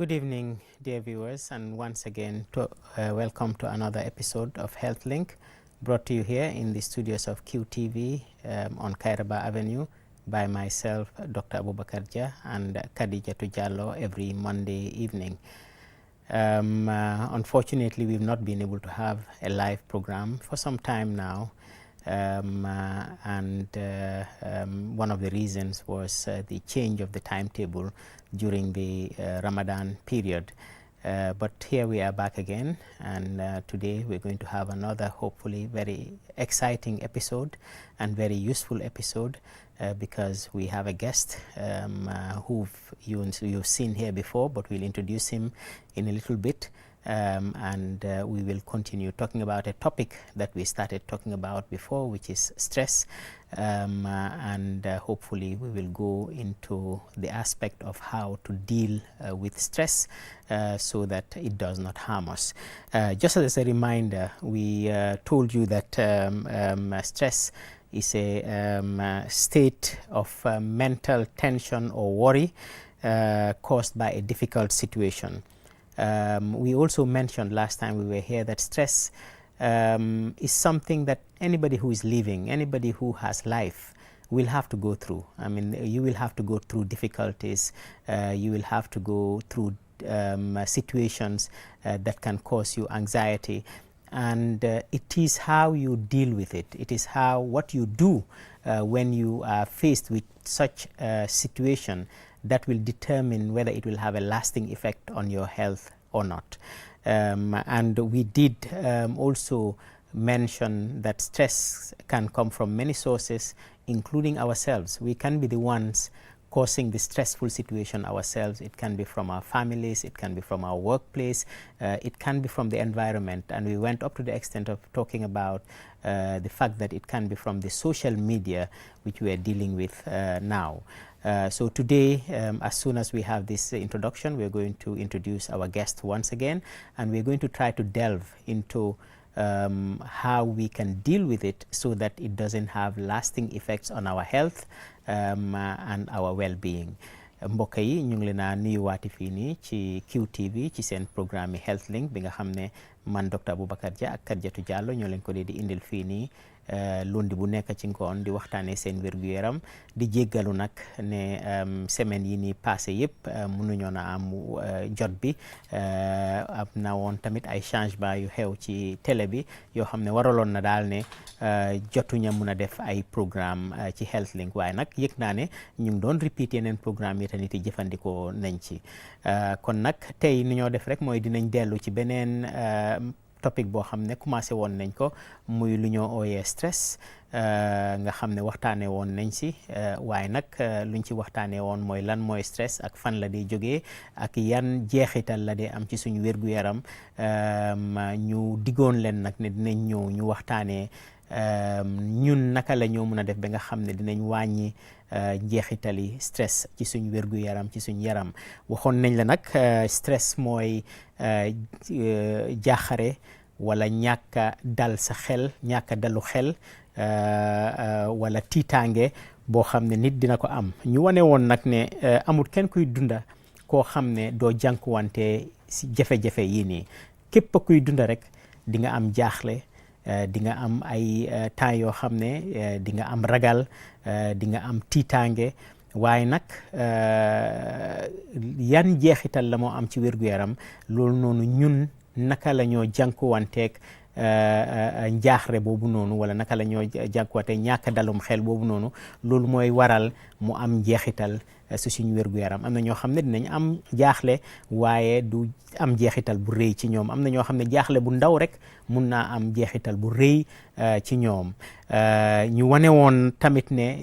Good evening, dear viewers, and once again welcome to another episode of Healthlink, brought to you here in the studios of QTV on Kairaba Avenue by myself, Dr. Abubakar Jah, and Khadija Tujallo every Monday evening. Unfortunately, we've not been able to have a live program for some time now. One of the reasons was the change of the timetable during the Ramadan period. But here we are back again, and today we're going to have another hopefully very exciting episode and very useful episode because we have a guest who you've seen here before, but we'll introduce him in a little bit. We will continue talking about a topic that we started talking about before, which is stress, hopefully we will go into the aspect of how to deal with stress so that it does not harm us. Just as a reminder, we told you that stress is a state of mental tension or worry caused by a difficult situation. We also mentioned last time we were here that stress is something that anybody who is living, anybody who has life will have to go through. I mean, you will have to go through difficulties, you will have to go through situations that can cause you anxiety, and it is how you deal with it. It is what you do when you are faced with such a situation that will determine whether it will have a lasting effect on your health or not. And we did also mention that stress can come from many sources, including ourselves. We can be the ones causing the stressful situation ourselves. It can be from our families, it can be from our workplace, it can be from the environment. And we went up to the extent of talking about the fact that it can be from the social media, which we are dealing with now. So today, as soon as we have this introduction, we're going to introduce our guest once again, and we're going to try to delve into how we can deal with it so that it doesn't have lasting effects on our health and our well-being. Mbokk yi ñu ngi leen a nuyuwaati fii nii ci QTV ci seen programme Healthlink bi nga xam ne man Dr. Abubakar Jah ak Khadijatu Jallow ñoo leen ko di indil fii nii lundi bu nekk ci ngoon di waxtaanee seen wér-gu-yaram di jéggalu nag ne semaine yi nii passé yëpp mënuñoo na am jot bi am na woon tamit ay changement yu xew ci télé bi yoo xam ne waraloon na daal ne jotuña mun a def ay programme ci Healthlink, waaye nag yëg naa ne ñu ngi doon repeat yeneen programme yi tamit jëfandikoo nañ ci kon nag tey ni ñoo def rek mooy dinañ dellu ci beneen topic boo xam ne commencé woon nañ ko muy lu ñoo ooyee stress nga xam ne waxtaanee woon nañ si waaye nag luñ ci waxtaanee woon mooy lan mooy stress ak fan la di jógee ak yan jeexital la di am ci suñu wér-gu-yaram ñu diggoon leen nag ne dinañ ñëw ñu waxtaanee ñun naka la ñoo mën a def ba nga xam ne dinañ wàññi njeexitali stress ci suñ wér-gu-yaram ci suñ yaram. waxoon nañ la nag stress mooy jaaxare wala ñàkka dal sa xel, ñàkka dalu xel wala tiitaange boo xam ne nit dina ko am. ñu wane woon nag ne amul kenn kuy dunda koo xam ne doo jànkuwante si jafe-jafe yii nii. képp kuy dunda rek di nga am jaaxle, di nga am ay temps yoo xam ne di nga am ragal, di nga am tiitaange, waaye nag yan jeexital la moo am ci wér-gu-yaram loolu noonu ñun naka la ñoo jànkuwanteeg njaaxre boobu noonu wala naka la ñoo jànkuwanteeg ñàkk dalum xel boobu noonu loolu mooy waral mu am jeexital su suñu wér-gu-yaram. am na ñoo xam ne dinañ am jaaxle waaye du am jeexital bu rëy ci ñoom. am na ñoo xam ne jaaxle bu ndaw rek mun naa am jeexital bu rëy ci ñoom. ñu wane woon tamit ne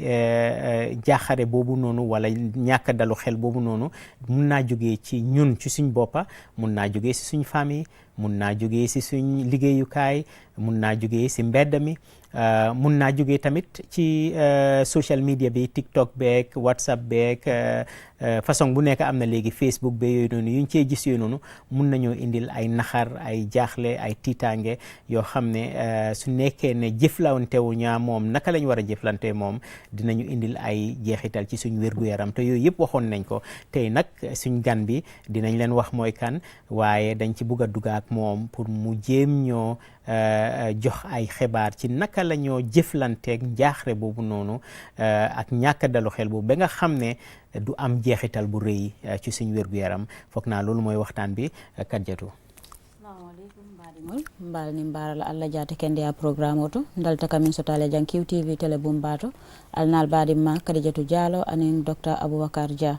jaaxare boobu noonu wala ñàkk dalu xel boobu noonu mun naa jógee ci ñun ci suñ boppa, mun naa jógee si suñ famille, mun naa jógee si suñ liggéeyukaay, mun naa jugee si mbedd mi mun naa jugee tamit ci social media bi TikTok beeg WhatsApp beeg façon bu nekk am na léegi Facebook be yooyu noonu yuñ cee gis yooyu noonu mun nañoo indil ay naxar ay jaaxle ay tiitaange yoo xam ne su nekkee ne jëflantewu ñaa moom naka lañ war a jëflante moom dinañu indil ay jeexital ci suñ wér-gu-yaram te yooyu yëpp waxoon nañ ko tey nag suñ gan bi dinañ leen wax mooy kan waaye dañ ci bugg a dugg ak moom pour mu jéem ñoo jox ay xibaar ci naka la ñoo jëflanteeg njaaxre boobu noonu ak ñàkk dalu xel boobu ba nga xam ne du am jeexital bu rëy ci suñ wér-gu-yaram foog naa loolu mooy waxtaan bi Kadjatu. Assalamualaikum mbaɗigol mbalni mbarala Allah jata kende a programme oto dalta kamin sotale jan QTV télé bumbato alnal baɗimma Kadijatu Diallo anin docteur Aboubacar Dia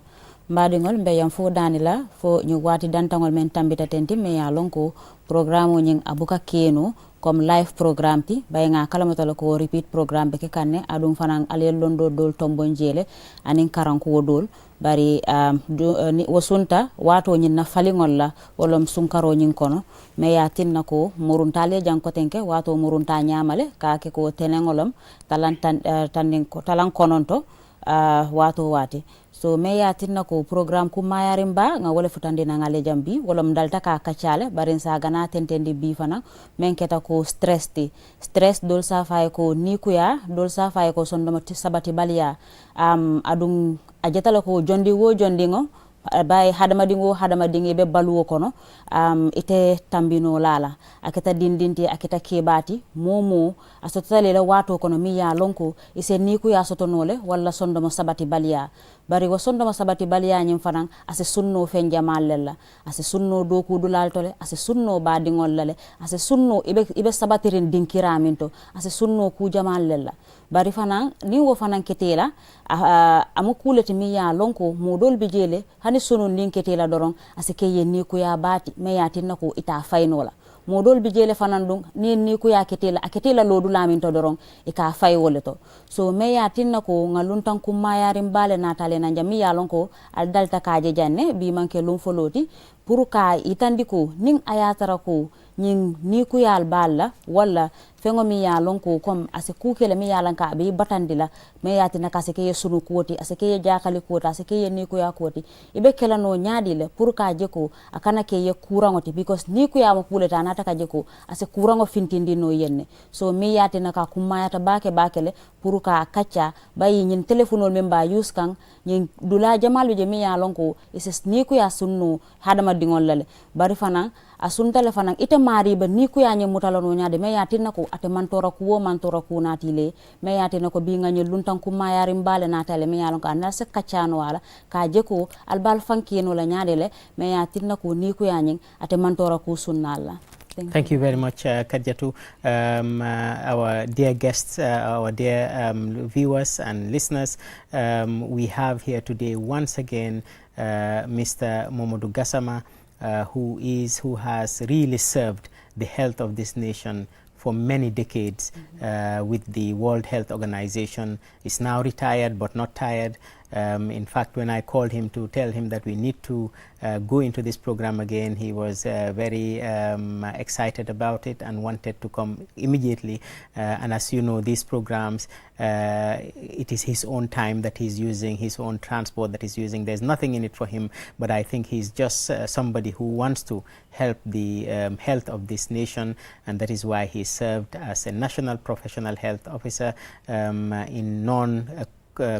mbaɗigol mbeyam fo danila fo ñu wati dantagol men tambita tenti mais ya lonko programme o ñing abuka keno comme live programme ti bayga kala mo tala ko repeat programme be ke kanne adum fanan alel londo dol tombon jele anin karanko dol bari wasunta wato ñin na falingol la wolom sunkaro ñin kono mais ya tinna ko muruntale jankotenke wato murunta ñamale kake ko tenengolom talan kononto wato wati so me ya tinna ko programme ku mayarim ba nga wala futande na ngale jambi wala mdalta ka kacale barin sa gana tentendi bi fana men keta ko stress dol sa fay ko nikuya dol sa fay ko sondoma sabati balia adum ajetala ko jondi wo jondi ngo bay hadamadingi be baluwo kono ite tambino lala aketa dindinti aketa kebati momo asotale la wato kono mi ya lonko ise niku ya sotonole walla sondoma sabati balia bari wo sondoma sabati balia nyim fanan ase sunno fen jamallella ase sunno doku dulal tole ase sunno badingol lale ase sunno ibe sabatirin dinkiraminto ase sunno ku jamallella bari fanan ni wo fanan ketela amu kuleti mi ya lonko modol bijele hani sunu ninketela doron ase keye niku ya bati me ya tinna ko ita faynola modol bijele fanan dum ni ku ya ketela lodu lamin to doron e ka fay woleto so me ya tinna ko ngaluntan kum mayarim bale natale na jami ya lonko al dalta kaje janne bi manke lum foloti pour ka itandi ko ning ayatara ko ning ni ku yal balla wala fengo mi ya lonko comme ase kukele mi ya lanka be batandila me ya tinna ka se ke sunu koti ase ke jakali kota ase ke ni ku ya koti ibe kala no nyaadi le pour ka je ko akana ke ye kurangoti because ni ku ya mo kuleta nata ka je ko ase kurango fintindi no yenne so mi ya tinna ka kumayata bakele pour ka kacha bayi nyin telephone memba use kan nyin dula jamalu je mi ya lonko ise ni ku ya sunno hadama dingol lale bari fana asuntale fana ite mari ba ni ku ya nyi mutalono nyaade me ya tinna ko ate mantora ku natile me ya tinna ko bi nga nyi luntan ku mayari mbale natale me ya lonko anal se kachano wala ka je ko albal fankino la nyaade le me ya tinna ko ni ku ya nyi ate mantora ku sunnalla. Thank you very much, Kadjatu. Our dear guests, our dear viewers and listeners, we have here today once again Mr. Momodu Gassama, who has really served the health of this nation for many decades with the World Health Organization. He's now retired but not tired. In fact, when I called him to tell him that we need to go into this program again, he was very excited about it and wanted to come immediately. And as you know, these programs, it is his own time that he's using, his own transport that he's using. There's nothing in it for him, but I think he's just somebody who wants to help the health of this nation, and that is why he served as a National Professional Health Officer in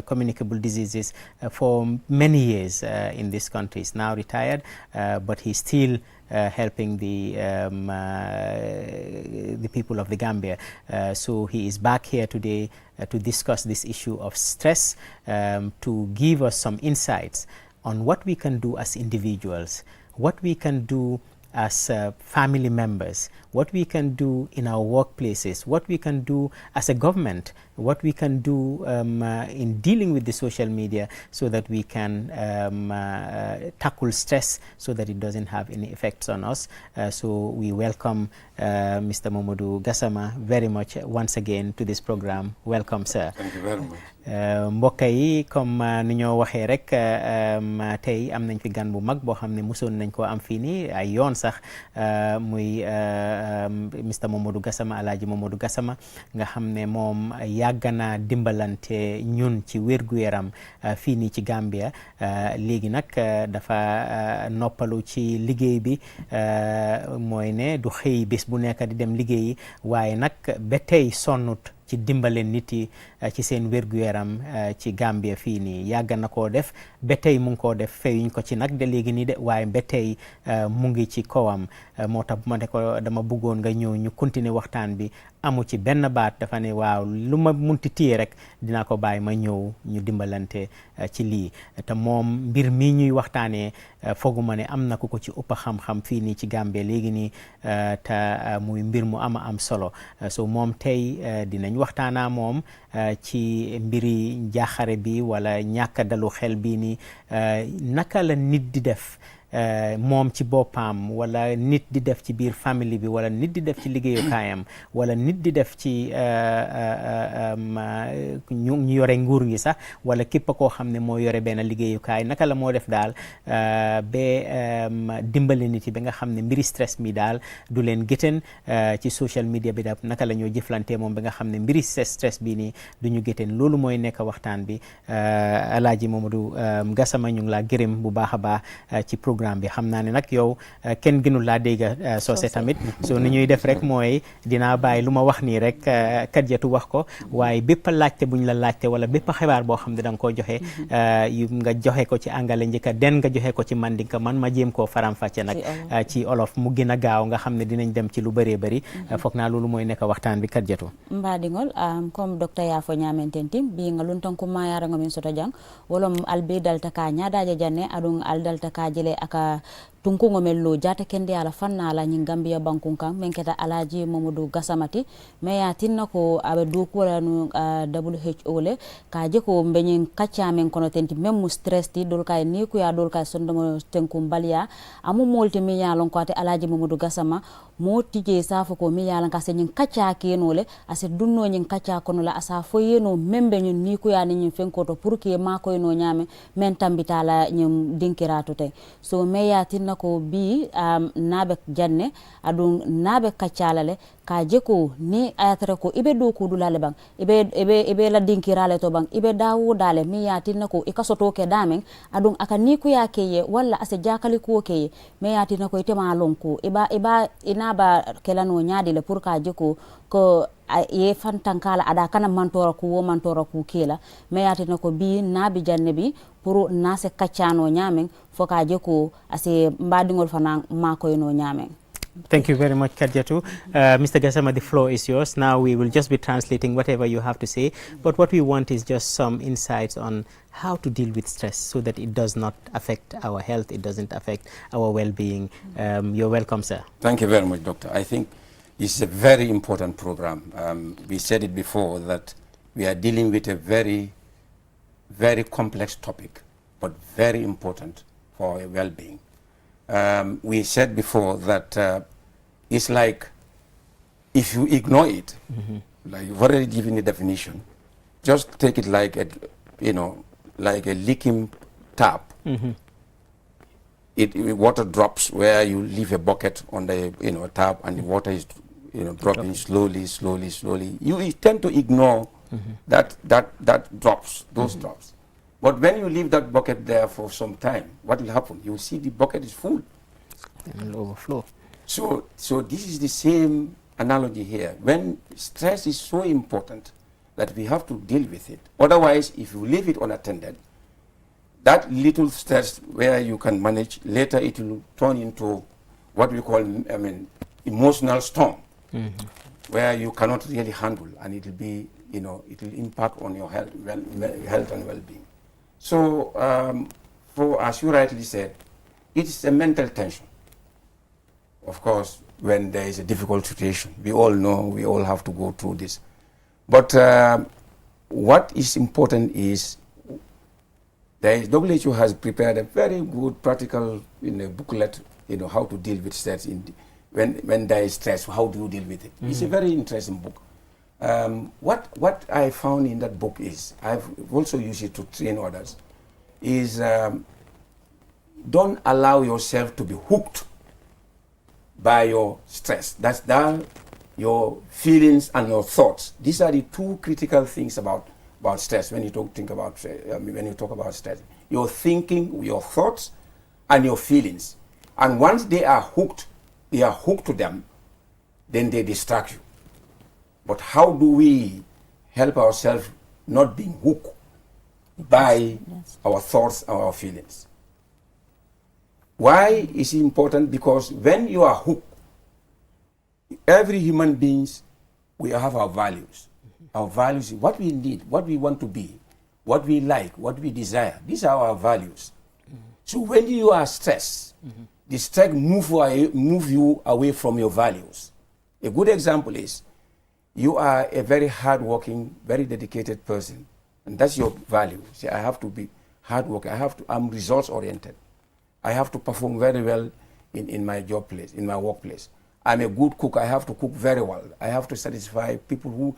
communicable diseases for many years in this country. He's now retired, but he's still helping the people of the Gambia. So he is back here today to discuss this issue of stress, to give us some insights on what we can do as individuals, what we can do as family members, what we can do in our workplaces, what we can do as a government, what we can do in dealing with the social media so that we can tackle stress so that it doesn't have any effects on us. So we welcome Mr. Momodu Gassama very much once again to this program. Welcome, sir. Thank you very mbokk yi comme ni ñoo waxee rek tey am nañ fi gan bu mag boo xam ne mosoon nañ koo am fii nii ay yoon sax muy Mr Momodou Gassama Alhaji Momodou Gassama nga xam ne moom yàgg na dimbalante ñun ci wér-gu-yaram fii nii ci Gambia léegi nag dafa noppalu ci liggéey bi mooy ne du xëy bés bu nekk di dem liggéeyi waaye nag ba tey sonnut ci dimbale nit yi ci seen wér-gu-yaram ci Gambia fii nii yàgg na koo def ba tey mu ngi koo def feyuñ ko ci nag de léegi nii de waaye ba tey mu ngi ci kawam moo tax bu ma ne ko dama bëggoon nga ñëw ñu continuer waxtaan bi amu ci benn baat dafa ne waaw lu ma munti téye rek dinaa ko bàyyi ma ñëw ñu dimbalante ci lii te moom mbir mii ñuy waxtaanee fooguma ne am na ku ko ci ëpp xam-xam fii nii ci Gambia léegi nii te muy mbir mu am solo so moom tey dinañ waxtaanaa moom ci mbiri njaaxare bi wala ñàkk dalu xel bii nii naka la nit di def moom ci boppam wala nit di def ci biir famille bi wala nit di def ci liggéeyukaayam wala nit di def ci ñu yore nguur gi sax wala képp koo xam ne moo yore benn liggéeyukaay naka la moo def daal ba dimbali nit yi ba nga xam ne mbiri stress mi daal du leen gëtën ci social media bi daal naka la ñoo jëflante moom ba nga xam ne mbiri stress bi nii du ñu gëtën loolu mooy nekk waxtaan bi Alhaji Momodou Gassama ñu ngi laa gërëm bu baax a baax ci programme bi xam naa ne nag yow kenn gënul laa dégg soose tamit so ni ñuy def rek mooy dinaa bàyyi lu ma wax nii rek Kadiatou wax ko waaye bépp laajte buñ la laajte wala bépp xibaar boo xam ne da nga koo joxe nga joxe ko ci angale njëkka den nga joxe ko ci mandinka man ma jéem koo faram-fàcce nag ci olof mu gën a gaaw nga xam ne dinañ dem ci lu bëree bëri foog naa loolu mooy nekk waxtaan bi Kadiatou mbaɗigol comme docteur yafo ñamenten tim mbiga lun tan ko mayarago min soto jang wolom albe dalta ka ñadaje janne aɗum al dalta ka jele aka tunkugo men lo jata kende ala fanna ala ñin Gambia bankun kan men keta Alhaji Momodou Gassamati mais ya tinna ko aɓe dokuwala no WHO le ka je ko mbeñin kacca men kono tenti même mu stress ti dol kay ni ko ya dol kay sondomo tenkum baliya amu molti mi yalon ko ate Alhaji Momodou Gassama mo tije safo ko mi yalan ka se ñin kacca kenole ase dunno ñin kacca kono la asa fo yeno membe ñin ni ko ya ni ñin fenkoto pour que ma koy no ñame men tambitala ñin dinkirato tay so me ya tinna ko bi nabe janne adun nabe kaccalale ka jeko ni ayatare ko ibe do ko dulale bang ibe la dinkirale to bang ibe dawo dale mi ya tinna ko ikasoto ke damen adun aka ni ko ya keye walla ase jakali ko keye me ya tinna ko itema lonko iba ina ba kelano nyaadi le pour ka jeko ko ye fantankala ada kana mantora ku kila me yatina ko bi nabi janne bi pour nase kaccano nyamen foka je ko ase mbadingol fana makoy no nyamen. Thank you very much, Kadiatou. Mr. Gassama, the floor is yours. Now we will just be translating whatever you have to say, but what we want is just some insights on how to deal with stress so that it does not affect our health, it doesn't affect our well-being. You're welcome, sir. Thank you very much, Doctor. I think it's a very important program. We said it before that we are dealing with a very, very complex topic, but very important for our well-being. We said before that it's like if you ignore it, like you've already given the definition, just take it like a, like a leaking tap. Water drops where you leave a bucket on the tap, and the water is dropping slowly. You tend to ignore that drops, those drops. But when you leave that bucket there for some time, what will happen? You will see the bucket is full. It will overflow. So this is the same analogy here. When stress is so important that we have to deal with it. Otherwise, if you leave it unattended, that little stress where you can manage, later it will turn into what we call, emotional storm, where you cannot really handle, and it will be, it will impact on your health and well-being. So, as you rightly said, it's a mental tension. Of course, when there is a difficult situation, we all know, we all have to go through this. But what is important is, WHO has prepared a very good practical booklet, how to deal with stress. When there is stress, how do you deal with it? It's a very interesting book. What I found in that book is, I've also used it to train others, is don't allow yourself to be hooked by your stress. That's your feelings and your thoughts. These are the two critical things about stress. When you when you talk about stress, your thinking, your thoughts, and your feelings. And once they are hooked to them, then they distract you. But how do we help ourselves not being hooked by our thoughts and our feelings? Why is it important? Because when you are hooked, every human beings, we have our values. Our values, what we need, what we want to be, what we like, what we desire. These are our values. So when you are stressed, the stress move you away from your values. A good example is, you are a very hardworking, very dedicated person, and that's your value. See, I have to be hardworking. I'm results oriented. I have to perform very well in my job place, in my workplace. I'm a good cook. I have to cook very well. I have to satisfy people who,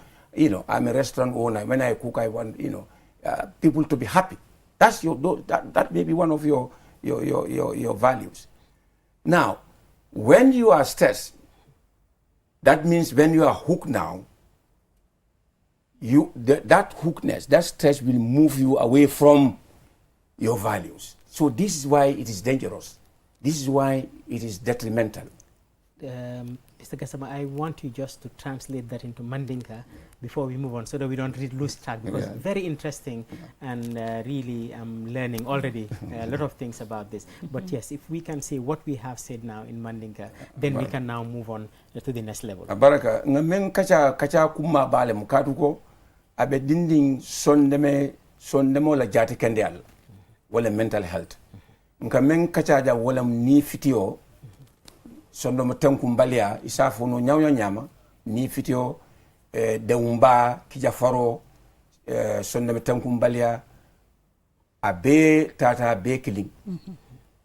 I'm a restaurant owner. When I cook, I want, people to be happy. That's that may be one of your values. Now, when you are stressed, that means when you are hooked now, that hookedness, that stress will move you away from your values. So this is why it is dangerous. This is why it is detrimental. Mr. Gassama, I want you just to translate that into Mandinka before we move on, so that we don't lose track, because very interesting, and really I'm learning already a lot of things about this. But yes, if we can say what we have said now in Mandinka, then we can now move on to the next level. Baraka, ngamen kacha kuma bale mukatuko abe dinding sondemo la jati kendial wala mental health. Ngamen kacha ja wala ni fitio sondo matankum balia isafu no nyama ni fitio de umba kija faro sondo matankum balia abe tata be killing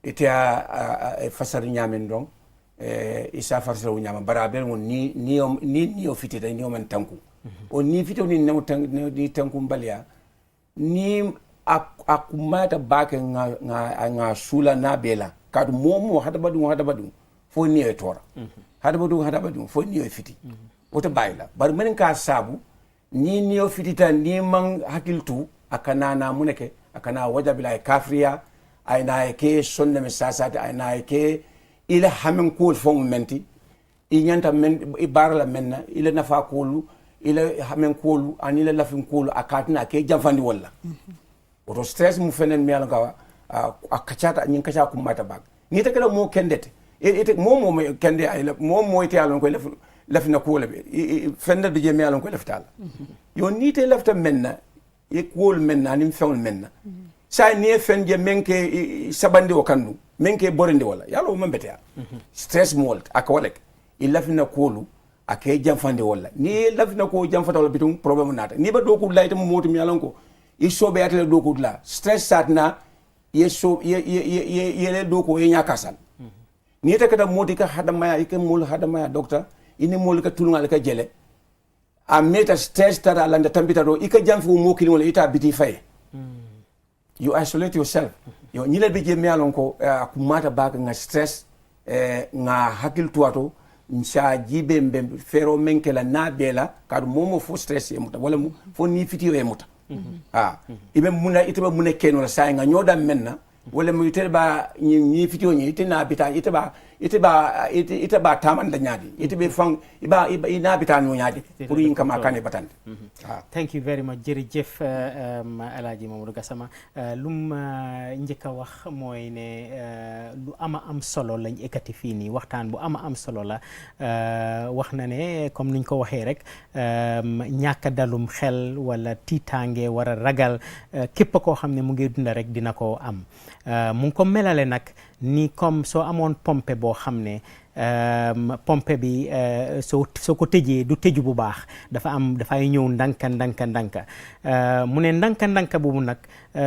itia fasar nyamen dong isa fasar nyama barabe ni ofitita ni man tanku o ni fitio ni tankum balia ni akumata bake nga sula na bela kadu momo hadabadu fo ni e tora hadabadu fo ni e fiti wota bayla bar men ka sabu ni o fitita ni man hakiltu akana na muneke akana wajabila e kafriya ayna ke sonne me sasati ayna ke ila hamen kul fo menti inyanta men ibarala menna ila nafa kulu ila hamen kulu anila lafin kulu akatina ke jamfandi walla oto stress mu fenen mi alanga akachata nyin kacha kumata bag ni te kala mo kendete ite mo kende ay mo ite alon ko lafina kula be fenda de je mi alon ko laftala yo ni te lafta menna e kul menna nim fewl menna sa ni fenje menke sabande o kandu menke borinde wala yalo mo mbete stress mold akwalek ilafina kulu akay jamfande wala ni lafina ko jamfata wala bitum problème nata ni ba do ko layta mo motum yalon ko iso be atele do ko la stress satna yeso ye do ko ye nyakasal ni ta kada moti ka hadamaya ike mul hadamaya doctor ini mul ka tulungal ka jele a meta stress tara landa tambita do ika jamfu mo kili wala ita biti fay you isolate yourself yo nyile be je mialon ko akumata baka nga stress nga hakil tuato nsa jibe mbe fero menkela na bela kadu momo fo stress e muta wala fo ni fitiyo e muta ibe muna keno la sa nga nyoda menna wala mu iteba ni fitiyo ni itina bita iteba tamanda nyaadi itebe fang iba ina bita no nyaadi pour yin kama kane batande thank you very much jërëjëf Alhaji Mamadou Gassama lum njëkk a wax mooy ne lu am solo lañ ekkati fii nii waxtaan bu am solo la wax na ne comme niñ ko waxee rek ñàkk dalum xel wala tiitaange war a ragal képp koo xam ne mu ngi dunda rek dina ko am mu ngi ko melale nag ni comme soo amoon pompe boo xam ne pompe bi soo ko tëjee du tëju bu baax dafay ñëw ndanka mu ne ndanka boobu nag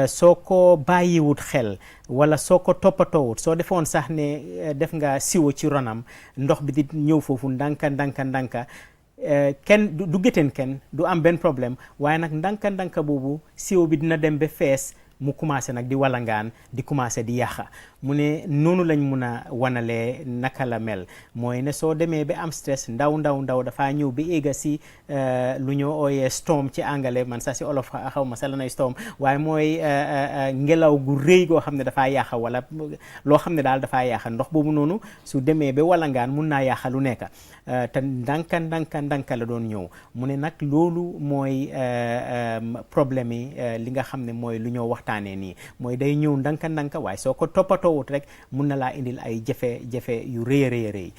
soo ko bàyyiwut xel wala soo ko toppatoowut soo defoon sax ne def nga siwo ci ronam ndox bi di ñëw foofu ndanka kenn du gétteen kenn du am benn problème waaye nag ndanka boobu siwo bi dina dem ba fees mu commencé nag di walangaan di commencé di yàqa mu ne noonu lañ mun a wanalee naka la mel mooy ne soo demee ba am stress ndaw dafaa ñëw ba éega si lu ñoo ooyee storm ci anglais man sax si olof xaw ma sa lanay storm waaye mooy ngelaw gu rëy goo xam ne dafaa yàqa wala loo xam ne daal dafaa yàqa ndox boobu noonu su demee ba walangaan mun naa yàqa lu nekk te ndanka la doon ñëw mu ne nag loolu mooy problème yi li nga xam ne mooy lu ñoo waxtaanee nii mooy day ñëw ndanka waaye soo ko toppatoo wut rek mun na laa indil ay jafe-jafe yu rëy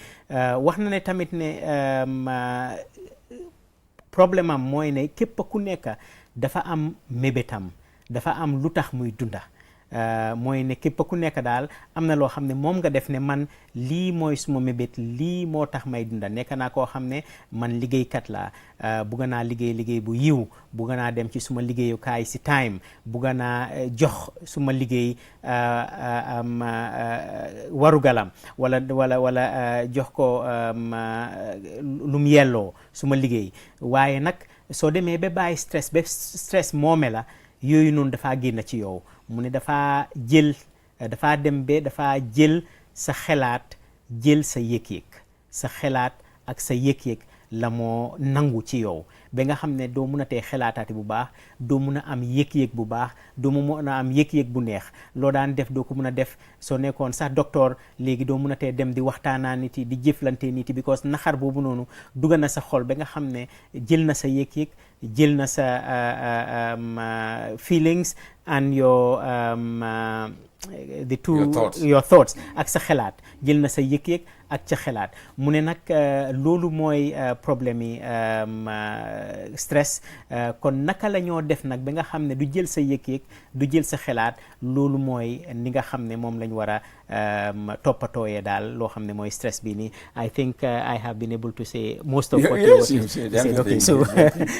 wax na ne tamit ne problème am mooy ne képp ku nekk dafa am mébétam dafa am lu tax muy dunda mooy ne képp ku nekk daal am na loo xam ne moom nga def ne man lii mooy suma mébét lii moo tax may dunda nekk naa koo xam ne man liggéeykat laa bugga naa liggéey bu yiw bugga naa dem ci suma liggéeyukaay si time bugga naa jox suma liggéey warugalam wala jox ko lum yelloo suma liggéey waaye nag soo demee ba bàyyi stress moome la yooyu noonu dafaa génn ci yow mu ne dafaa dem ba dafaa jël sa xelaat jël sa yëg-yëg sa xelaat ak sa yëg-yëg la moo nangu ci yow ba nga xam ne doo mun a tee xelaataati bu baax doo mun a am yëg-yëg bu baax doo mun a am yëg-yëg bu neex loo daan def doo ko mun a def soo nekkoon sax docteur léegi doo mun a tee dem di waxtaanaa nit yi di jëflante nit yi because naxar boobu noonu dugg na sa xol ba nga xam ne jël na sa yëg-yëg jël na sa feelings and your your thoughts ak sa xelaat jël na sa yëg-yëg ak ca xelaat mu ne nag loolu mooy problème yi stress kon naka la ñoo def nag ba nga xam ne du jël sa yëg-yëg du jël sa xelaat loolu mooy ni nga xam ne moom lañ war a toppatooyee daal loo xam ne mooy stress bi nii I think I have been able to say most of what you said. Okay,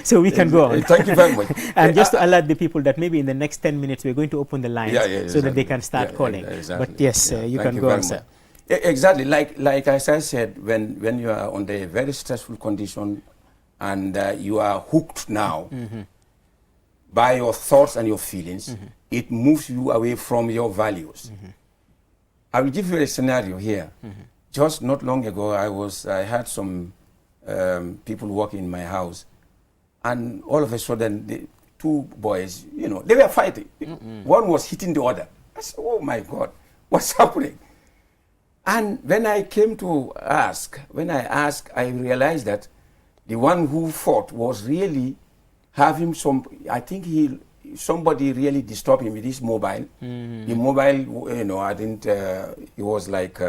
so we can go on. Thank you very much. And just to alert the people that maybe in the next 10 minutes we're going to open the lines so that they can start calling. Exactly. But yes, you can go on, sir. Exactly, like as I said, when you are under a very stressful condition and you are hooked now by your thoughts and your feelings, it moves you away from your values. I will give you a scenario here. Just not long ago, I had some people working in my house, and all of a sudden, the two boys, they were fighting. One was hitting the other. I said, oh my God, what's happening? And when I came to ask, I realized that the one who fought was really having somebody really disturbed him with his mobile. The mobile, I didn't, it was like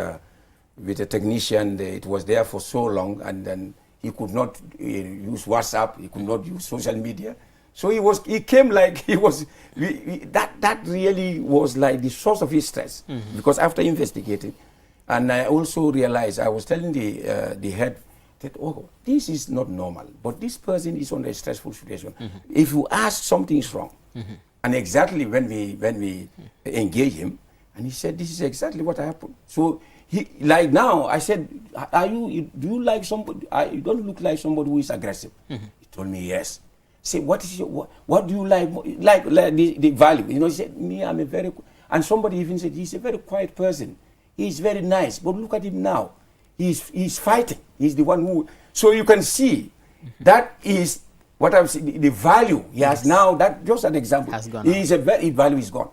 with a technician, it was there for so long, and then he could not use WhatsApp, he could not use social media. So he came like that really was like the source of his stress, because after investigating, and I also realized, I was telling the head that, oh, this is not normal, but this person is under a stressful situation. If you ask, something is wrong. And exactly when we engage him, and he said, this is exactly what happened. So like now, I said, do you like somebody, you don't look like somebody who is aggressive. He told me, yes. Say, what do you like the value? He said, me, I'm a very, and somebody even said, he's a very quiet person. He's very nice, but look at him now. He's fighting. He's the one who, so you can see that is what I'm saying, the value he has now, that just an example. His value is gone.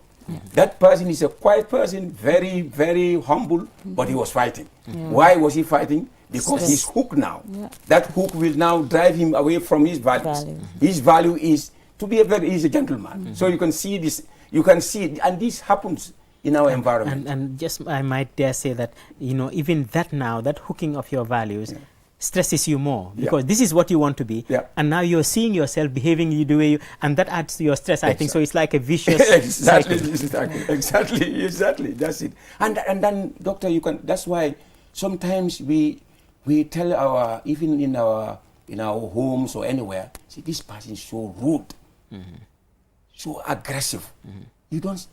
That person is a quiet person, very, very humble, but he was fighting. Why was he fighting? Because he's hooked now. That hook will now drive him away from his values. His value is to be he's a gentleman. So you can see this, and this happens in our environment. And just, I might dare say that, even that now, that hooking of your values stresses you more, because this is what you want to be, and now you're seeing yourself behaving the way and that adds to your stress, I think. So it's like a vicious cycle. Exactly, that's it. And then, doctor, that's why sometimes we tell even in our homes or anywhere, see, this person is so rude, so aggressive. Don't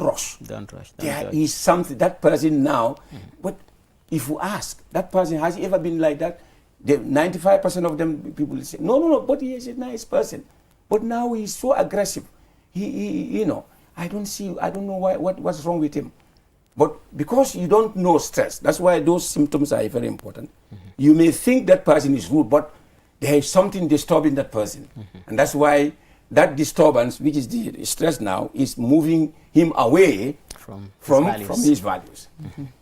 rush. There is something, that person now, but if you ask, that person, has he ever been like that? 95% of them, people say, no, but he is a nice person. But now he's so aggressive. He I don't know what's wrong with him. But because you don't know stress, that's why those symptoms are very important. You may think that person is rude, but there is something disturbing that person. And that's why that disturbance, which is the stress now, is moving him away from his values.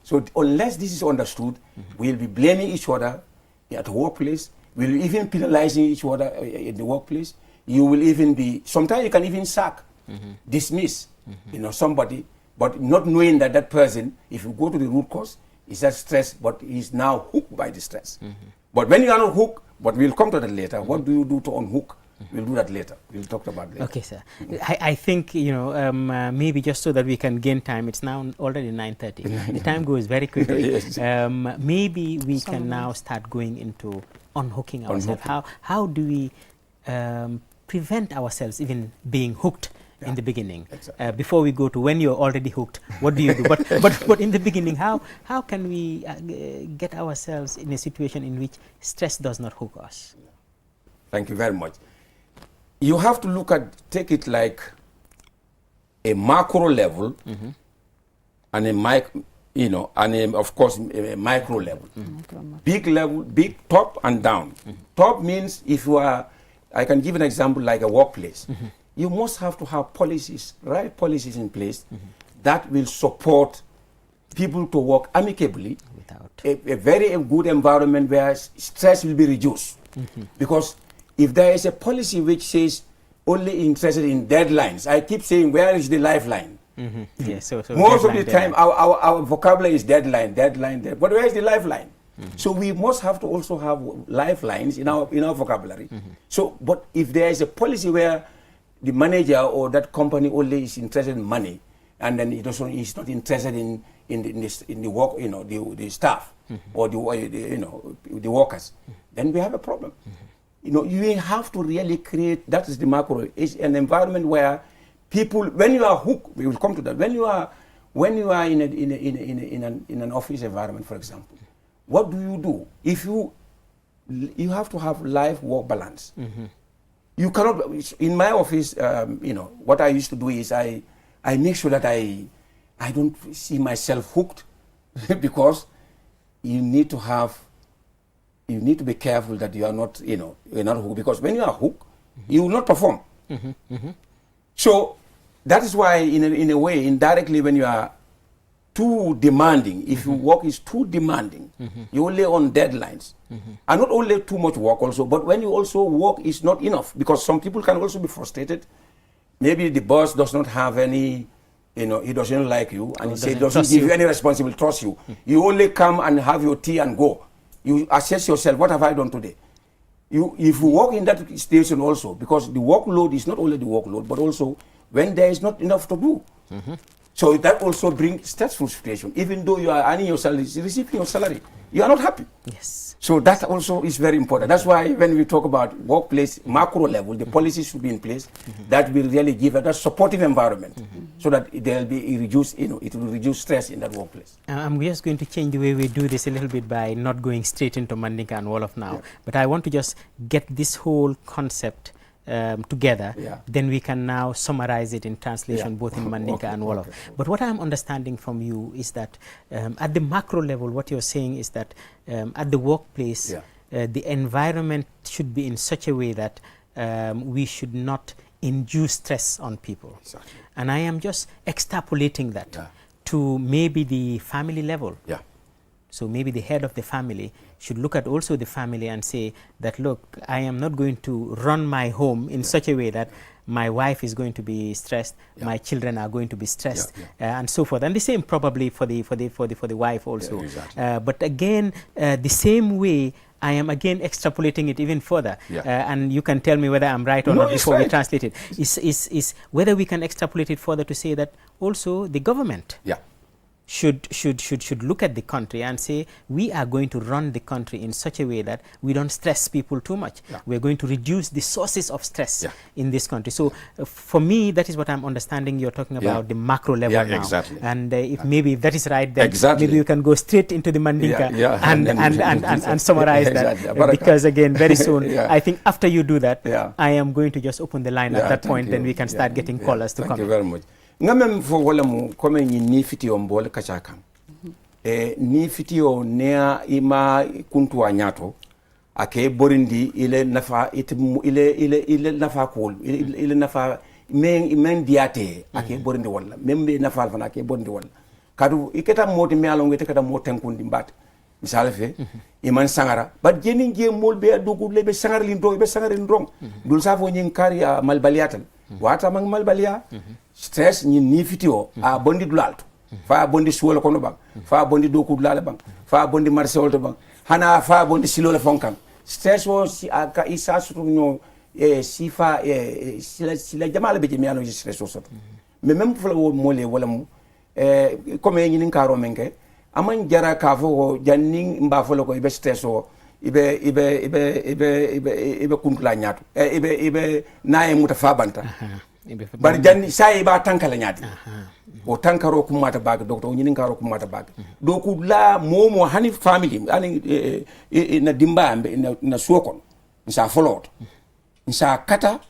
So unless this is understood, we'll be blaming each other at the workplace. We'll even penalizing each other in the workplace. You will even be, sometimes you can even sack, dismiss, somebody, but not knowing that that person, if you go to the root cause, is that stress, but he's now hooked by the stress. But when you are not hooked, but we'll come to that later, what do you do to unhook? We'll do that later. We'll talk about it later. Okay, sir. I think, maybe just so that we can gain time, it's now already 9:30. The time goes very quickly. Yes. Maybe we can now start going into unhooking ourselves. How do we prevent ourselves even being hooked in the beginning? Exactly. Before we go to when you're already hooked, what do you do? But in the beginning, how can we get ourselves in a situation in which stress does not hook us? Thank you very much. You have to take it like a macro level and of course a micro level. Big level, big top and down. Top means if you are, I can give an example like a workplace. You must have to have policies, right policies in place that will support people to work amicably, without a very good environment where stress will be reduced. Because if there is a policy which says only interested in deadlines, I keep saying, where is the lifeline? Yes, so most of the time, our vocabulary is deadline, but where is the lifeline? So we must have to also have lifelines in our vocabulary. So, but if there is a policy where the manager or that company only is interested in money, and then it also is not interested in the work, the staff or the workers, then we have a problem. You have to really create, that is the macro, it's an environment where people, when you are hooked, we will come to that, when you are in an office environment, for example, what do? If you have to have life-work balance. You cannot, in my office, what I used to do is I make sure that I don't see myself hooked because you need to be careful that you are not, you're not hooked, because when you are hooked, you will not perform. So that is why, in a way, indirectly, when you are too demanding, if your work is too demanding, you only on deadlines. And not only too much work also, but when you also work is not enough, because some people can also be frustrated. Maybe the boss does not have any, he doesn't like you, and he doesn't give you any responsibility, trust you. You only come and have your tea and go. You assess yourself, what have I done today? If you work in that station also, because the workload is not only the workload, but also when there is not enough to do. So that also brings stressful situation. Even though you are earning your salary, receiving your salary, you are not happy. Yes. So that also is very important. That's why when we talk about workplace macro level, the policies should be in place that will really give a supportive environment, so that there will be it will reduce stress in that workplace. I'm just going to change the way we do this a little bit by not going straight into Mandinka and Wolof now, but I want to just get this whole concept together, then we can now summarize it in translation both in Mandinka and Wolof. But what I'm understanding from you is that at the macro level, what you're saying is that at the workplace, the environment should be in such a way that we should not induce stress on people. Exactly. And I am just extrapolating that to maybe the family level. So maybe the head of the family should look at also the family and say that, look, I am not going to run my home in such a way that my wife is going to be stressed, my children are going to be stressed, and so forth. And the same probably for the wife also. But again, the same way, I am again extrapolating it even further, and you can tell me whether I'm right or not before we translate it. Is whether we can extrapolate it further to say that also the government should look at the country and say, we are going to run the country in such a way that we don't stress people too much. We're going to reduce the sources of stress in this country. So for me, that is what I'm understanding. You're talking about the macro level now. Exactly. And if maybe that is right, then maybe you can go straight into the Mandinka and summarize that. Because again, very soon, I think after you do that, I am going to just open the line at that point, then we can start getting callers to come. Thank you very much. Ngamem fo wala mu comme ni fitio mbole kachakam. Ni fitio nea ima kuntu anyato ake borindi ile nafa ile nafa kol ile nafa men diate ake borindi wala membe nafa fana ake borindi wala kadu iketa moti me alongo te kada moten kundi mbate misale fe iman sangara bad jeni je molbe adugu lebe sangara lindro be sangara lindro dul safo nyin kari malbaliatal wata mang malbalia stress ni fitio a bondi dulalto fa bondi suwol kono bang fa bondi doku dulala bang fa bondi marsol to bang hana fa bondi silole fonkan stress wo si aka isa sutu no sifa sila jamala be jemi alo stress wo soto mais même fula wo mole wala mu comme ñi karo menke aman jara ka fo janning mba fo ko ibe stress wo ibe kuntula nyaato ibe naye mutafa banta bar janni sai ba tankala nyaati o tankaro ko mata bag docteur ñi ngaro ko mata bag do ku la momo hani family ani na dimba na sokon nsa folot nsa kata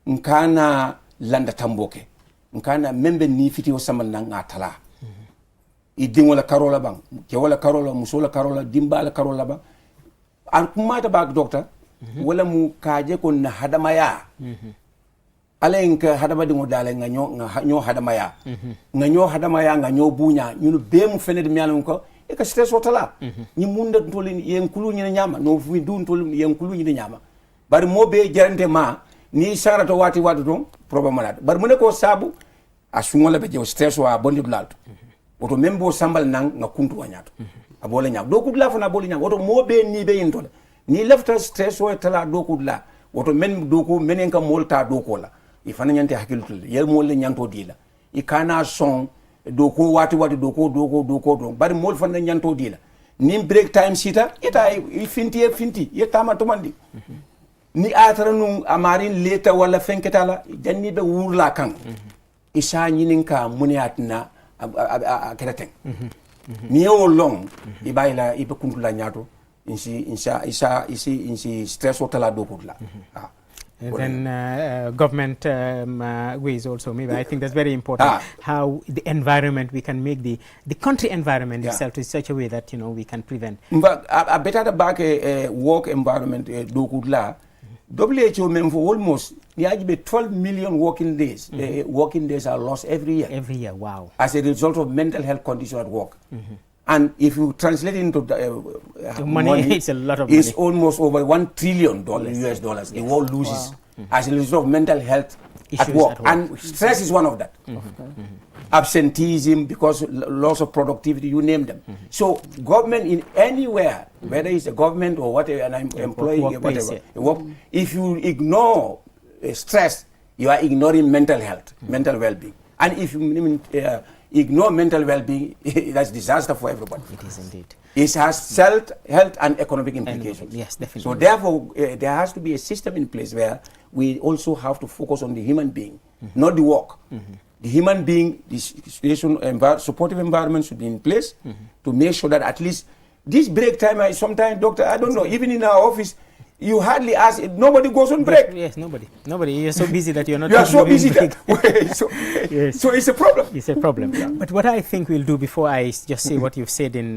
nkana landa tamboke nkana membe ni fiti o samal na ngatala idin wala karola bang ke wala karola musola karola dimba la karola bang an ko mata bag docteur wala mu kaje ko na hadamaya alen ka hadama dingo dale nga nyo hadama ya nga nyo hadama ya nga nyo bunya ñunu be mu fene de mialon ko e ka stress otala ñi munda tolin yen kulu ñi nyama no fu dun tolin yen kulu ñi nyama bari mo be jarante ma ni sarato wati don problème malade bari mu ne ko sabu asungo la be je stress wa bondi dulalto oto membo sambal nang nga kuntu wanyato abole nyam do kudla fana bole nyam oto mo be ni be yintole ni lefta stress o tala do kudla oto men do ko menen ka molta do ko la ifana nyante hakiltul yel mo le nyanto dila ikana son doko wati doko bari mol fana nyanto dila nim break time sita ita finti yetama to mandi ni atara nu amarin leta wala fenketala janni be wurla kan isa nyininka muniatna akeraten ni o long ibayla ibe kuntula nyato insi stress otala doko la And then government ways also, maybe I think that's very important, how the environment, we can make the country environment itself to such a way that, you know, we can prevent. But a better back work environment, WHO meant for almost 12 million working days. Working days are lost every year. Every year, wow. As a result of mental health conditions at work. And if you translate it into money, it's a lot of money. It's almost over $1 trillion US dollars. The world loses as a result of mental health at work. And stress is one of that. Absenteeism, because loss of productivity, you name them. So government in anywhere, whether it's a government or whatever, an employee, whatever, if you ignore stress, you are ignoring mental health, mental well-being. And if you ignore mental well-being, that's disaster for everybody. It is indeed. It has health and economic implications. Yes, definitely. So therefore, there has to be a system in place where we also have to focus on the human being, not the work. The human being, the situation, supportive environment should be in place to make sure that at least this break time, sometimes, doctor, I don't know, even in our office, you hardly ask, nobody goes on break. Yes, nobody. You're so busy that you're not. You are so busy that, so it's a problem. It's a problem. But what I think we'll do before I just say what you've said in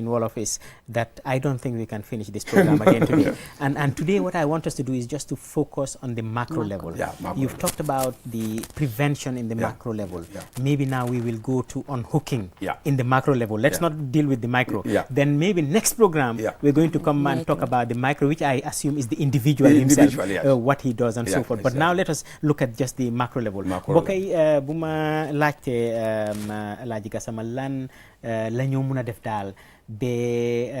Wolof is that I don't think we can finish this program again today. And today what I want us to do is just to focus on the macro level. You've talked about the prevention in the macro level. Maybe now we will go to unhooking in the macro level. Let's not deal with the micro. Then maybe next program we're going to come and talk about the micro, which I assume is the individual himself, what he does and so forth. But now let us look at just the macro level. Bokay buma laajte laaji Gassama lan lañu mëna def daal be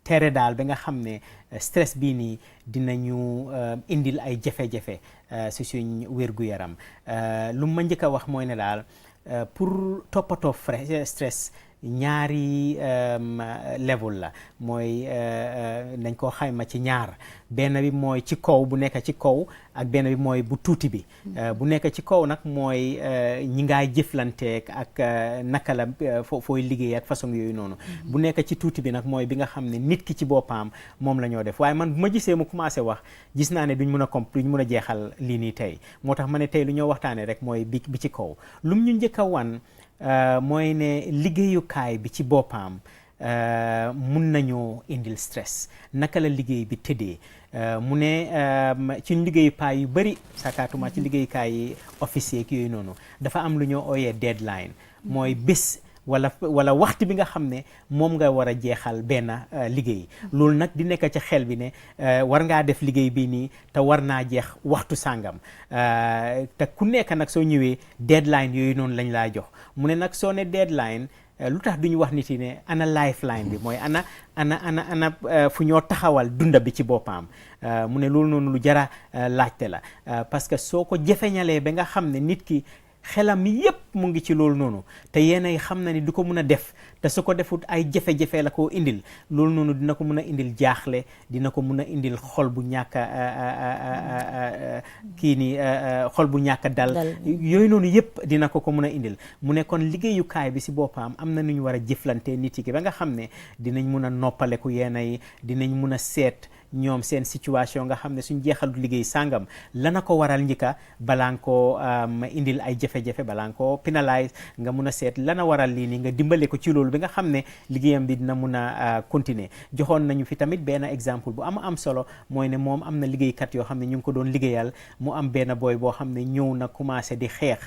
tere daal ba nga xam ne stress bii nii dinañu indil ay jafe-jafe si suñ wér-gu-yaram lu ma njëkk a wax mooy ne daal pour toppatoo stress ñaari level la mooy nañ koo xayma ci ñaar benn bi mooy ci kaw bu nekk ci kaw ak benn bi mooy bu tuuti bi bu nekk ci kaw nag mooy ñi ngaay jëflanteek ak naka la fooy liggéey ak façon yooyu noonu bu nekk ci tuuti bi nag mooy bi nga xam ne nit ki ci boppam moom la ñoo def waaye man bu ma gisee mu commencé wax gis naa ne duñ mun a jeexal lii nii tey moo tax ma ne tey lu ñoo waxtaanee rek mooy bi ci kaw lum ñu njëkk a wan mooy ne liggéeyukaay bi ci boppam mun nañoo indil stress naka la liggéey bi tëddee mu ne ci liggéeyukaay yu bëri sakaatuma ci liggéeyukaay yi officier ak yooyu noonu dafa am lu ñoo ooyee deadline mooy bés wala waxtu bi nga xam ne moom nga war a jeexal benn liggéey loolu nag di nekk ci xel bi ne war ngaa def liggéey bii nii te war naa jeex waxtu sàngam te ku nekk nag soo ñëwee deadline yooyu noonu lañ laa jox mu ne nag soo ne deadline lu tax duñu wax nit yi ne ana lifeline bi mooy ana fu ñoo taxawal dunda bi ci boppam mu ne loolu noonu lu jara laajte la parce que soo ko jefeñalee ba nga xam ne nit ki xelam yépp mu ngi ci loolu noonu te yéenay xam na ni du ko mun a def te su ko defut ay jafe-jafe la koo indil loolu noonu dina ko mun a indil jaaxle dina ko mun a indil xol bu ñàkk xol bu ñàkk dal yooyu noonu yépp dina ko mun a indil mu ne kon liggéeyukaay bi si boppam am na nu ñu war a jëflante nit yi ba nga xam ne dinañ mun a noppaleku yéenay dinañ mun a seet ñoom seen situation nga xam ne suñ jeexalu liggéey sàngam lana ko waral njëkka balaa nga koo indil ay jafe-jafe balaa nga koo pénalise nga mun a seet lana waral lii nii nga dimbale ko ci loolu bi nga xam ne liggéeyam bi dina mun a continuer joxoon nañu fi tamit benn exemple bu am solo mooy ne moom am na liggéeykat yoo xam ne ñu ngi ko doon liggéeyal mu am benn boy boo xam ne ñëw na commencé di xeex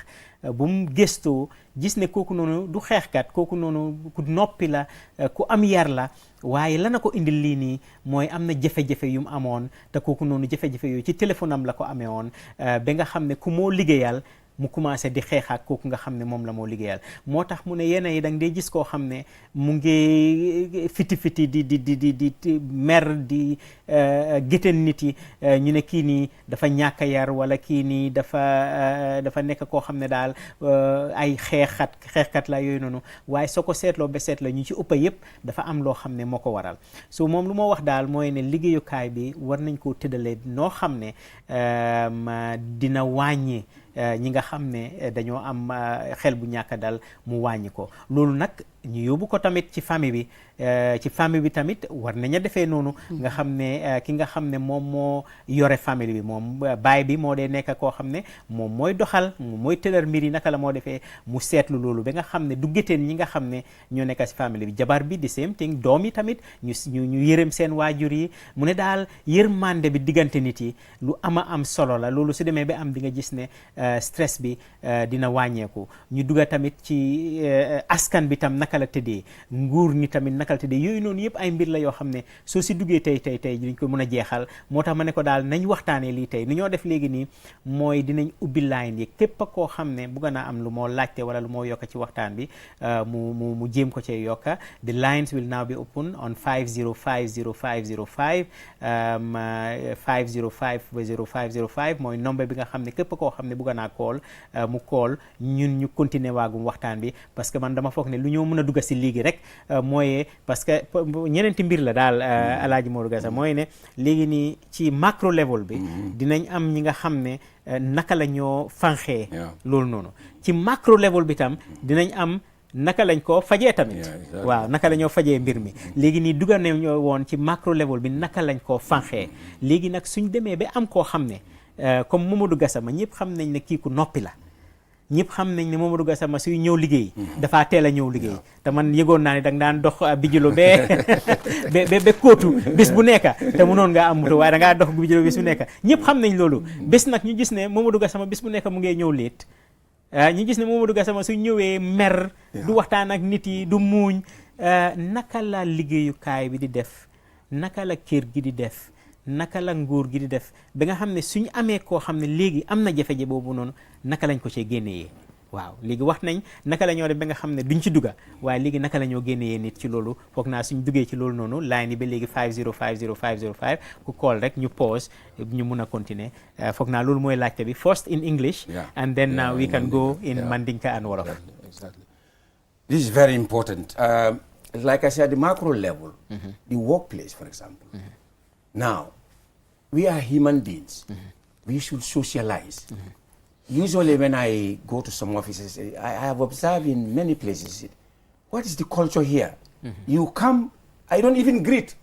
bu mu gëstoo gis ne kooku noonu du xeexkat kooku noonu ku noppi la ku am yar la waaye lana ko indil lii nii mooy am na jafe-jafe yu mu amoon te kooku noonu jafe-jafe yooyu ci téléphone am la ko amee woon ba nga xam ne ku moo liggéeyal mu commencé di xeex ak kooku nga xam ne moom la moo liggéeyal moo tax mu ne yenn yi da nga dee gis koo xam ne mu ngi fiti di mer di gétteen nit yi ñu ne kii nii dafa ñàkk a yar wala kii nii dafa nekk koo xam ne daal ay xeexkat la yooyu noonu waaye soo ko seetloo ba seetloo ñu ci ëpp yëpp dafa am loo xam ne moo ko waral so moom lu moo wax daal mooy ne liggéeyukaay bi war nañ koo tëddalee noo xam ne dina wàññi ñi nga xam ne dañoo am xel bu ñàkk dal mu wàññi ko loolu nag ñu yóbbu ko tamit ci famille bi tamit war nañu defee noonu nga xam ne ki nga xam ne moom moo yore famille bi moom baay bi moo dee nekk koo xam ne moom mooy doxal moom mooy tëral mbir yi naka la moo defee mu seetlu loolu ba nga xam ne du gétteen ñi nga xam ne ñoo nekk ci famille bi jabar bi di same thing doom yi tamit ñu yërëm seen waajur yi mu ne daal yërmande bi diggante nit yi lu am solo la loolu su demee ba am di nga gis ne stress bi dina wàññeeku ñu dugga tamit ci askan bi tam naka la tëddee nguur ñi tamit naka la tëddee yooyu noonu yëpp ay mbir la yoo xam ne soo si duggee tey duñ ko mën a jeexal moo tax ma ne ko daal nañ waxtaanee lii tey nu ñoo def léegi nii mooy dinañ ubbi line yi képp koo xam ne bugg naa am lu moo laajte wala lu moo yokka ci waxtaan bi mu jéem ko cee yokka the lines will now be open on 5050505 5050505 mooy nombre bi nga xam ne képp koo xam ne bugg naa call mu call ñun ñu continuer waagum waxtaan bi parce que man dama foog ne lu ñoo mën a dugga si léegi rek mooy parce que ñeneenti mbir la daal Alaaji Modou Gassa mooy ne léegi nii ci macro level bi dinañ am ñi nga xam ne naka la ñoo fanxee loolu noonu ci macro level bi tam dinañ am naka lañ ko fajee tamit waaw naka la ñoo fajee mbir mi léegi nii dugal nañ woon ci macro level bi naka lañ ko fanxee léegi nag suñ demee ba am koo xam ne comme Mamadou Gassama ñëpp xam nañ ne kii ku noppi la ñëpp xam nañ ne Mamadou Gassama suy ñëw liggéey dafaa teel a ñëw liggéey te man yëgoon naa ne danga daan dox bijilo ba kóotu bés bu nekka te mënoon ngaa am moto waaye dangaa dox bijilo bés bu nekka ñëpp xam nañ loolu bés nag ñu gis ne Mamadou Gassama bés bu nekka mu ngee ñëw léet ñu gis ne Mamadou Gassama su ñëwee mer du waxtaan ak nit yi du muuñ naka la liggéeyukaay bi di def naka la kër gi di def naka la nguur gi di def ba nga xam ne suñu amee koo xam ne léegi am na jafe-jafe boobu noonu naka lañ ko cee génnee waaw léegi wax nañ naka la ñoo def ba nga xam ne duñ ci dugga waaye léegi naka la ñoo génnee nit ci loolu foog naa suñ duggee ci loolu noonu line yi ba léegi 5050505 ku call rek ñu pause ñu mun a continuer foog naa loolu mooy laajte bi first in English and then we can go in Mandinka and Wolof. Exactly. This is very important. Like I said, the macro level, the workplace, for example. Now, we are human beings. We should socialize. Usually when I go to some offices, I have observed in many places, what is the culture here? You come, I don't even greet.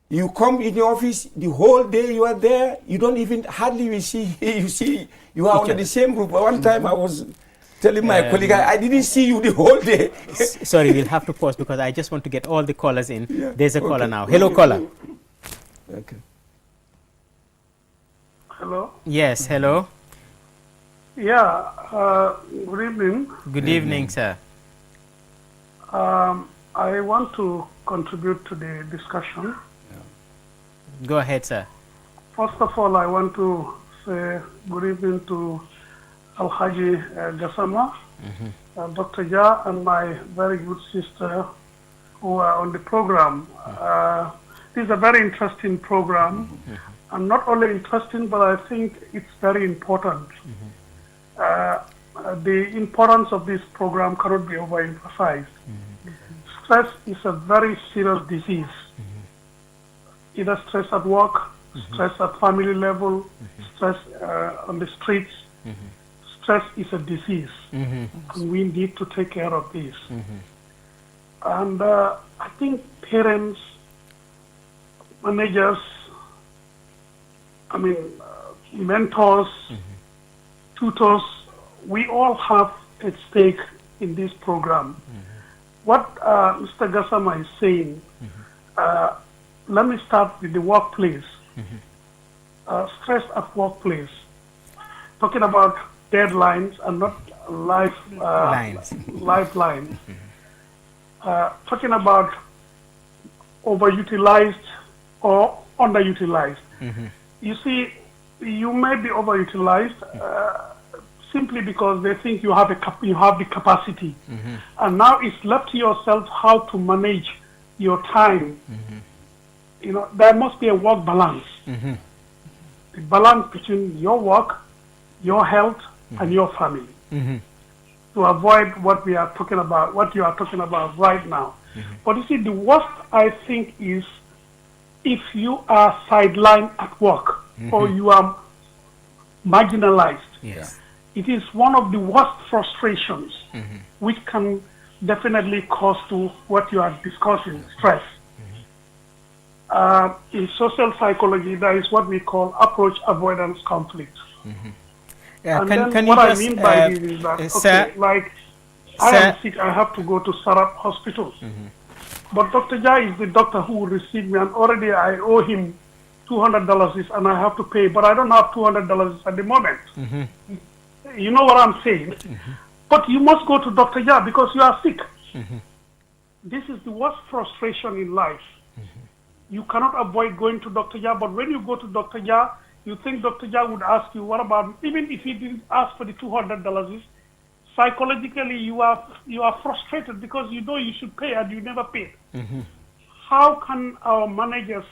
You come in the office, the whole day you are there, you don't even, hardly you see, you are under the same roof. One time I was telling my colleague, I didn't see you the whole day. Sorry, we'll have to pause because I just want to get all the callers in. There's a caller now. Hello, caller. Okay. Hello? Yes, hello. Yeah, good evening. Good evening, sir. I want to contribute to the discussion. Go ahead, sir. First of all, I want to say good evening to Al-Haji Gassama, Dr. Ja, and my very good sister who are on the program. This is a very interesting program, and not only interesting, but I think it's very important. The importance of this program cannot be overemphasized. Stress is a very serious disease. Either stress at work, stress at family level, stress on the streets. Stress is a disease, and we need to take care of this. And I think parents, managers, mentors, tutors, we all have a stake in this program. What Mr. Gassama is saying, let me start with the workplace. Stress at workplace. Talking about deadlines and not lifelines. Talking about overutilized or underutilized. You see, you may be overutilized simply because they think you have the capacity, and now it's left to yourself how to manage your time. You know, there must be a work balance. The balance between your work, your health, and your family, to avoid what we are talking about, what you are talking about right now. But you see, the worst I think is if you are sidelined at work or you are marginalized. Yes. It is one of the worst frustrations, which can definitely cause to what you are discussing, stress. In social psychology, there is what we call approach avoidance conflict. And then what I mean by this is that, okay, like I am sick, I have to go to Sarab Hospital. But Dr. Jai is the doctor who will receive me, and already I owe him $200 and I have to pay, but I don't have $200 at the moment. You know what I'm saying? But you must go to Dr. Jai because you are sick. This is the worst frustration in life. You cannot avoid going to Dr. Jai, but when you go to Dr. Jai, you think Dr. Jai would ask you, what about, even if he didn't ask for the $200, psychologically you are frustrated because you know you should pay and you never pay. How can our managers,